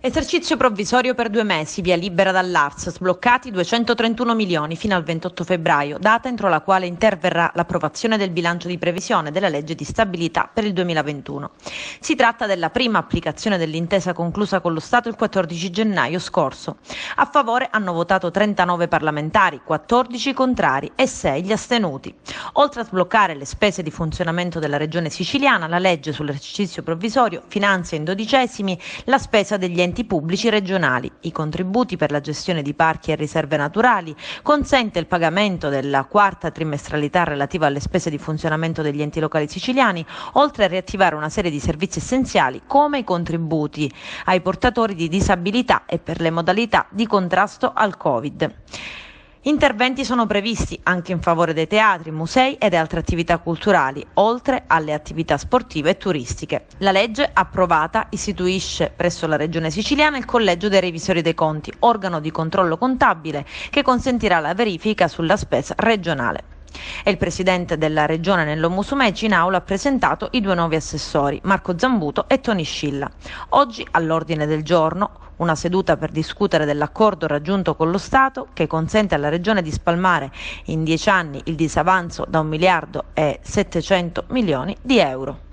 Esercizio provvisorio per 2 mesi, via libera dall'ARS, sbloccati 231 milioni fino al 28 febbraio, data entro la quale interverrà l'approvazione del bilancio di previsione della legge di stabilità per il 2021. Si tratta della prima applicazione dell'intesa conclusa con lo Stato il 14 gennaio scorso. A favore hanno votato 39 parlamentari, 14 contrari e 6 gli astenuti. Oltre a sbloccare le spese di funzionamento della regione siciliana, la legge sull'esercizio provvisorio finanzia in dodicesimi la spesa degli enti pubblici regionali, i contributi per la gestione di parchi e riserve naturali, consente il pagamento della quarta trimestralità relativa alle spese di funzionamento degli enti locali siciliani, oltre a riattivare una serie di servizi essenziali come i contributi ai portatori di disabilità e per le modalità di contrasto al Covid. Interventi sono previsti anche in favore dei teatri, musei ed altre attività culturali, oltre alle attività sportive e turistiche. La legge approvata istituisce presso la Regione Siciliana il Collegio dei Revisori dei Conti, organo di controllo contabile che consentirà la verifica sulla spesa regionale. E il presidente della regione Nello Musumeci in aula ha presentato i 2 nuovi assessori, Marco Zambuto e Toni Scilla. Oggi all'ordine del giorno una seduta per discutere dell'accordo raggiunto con lo Stato che consente alla Regione di spalmare in 10 anni il disavanzo da 1 miliardo e 700 milioni di euro.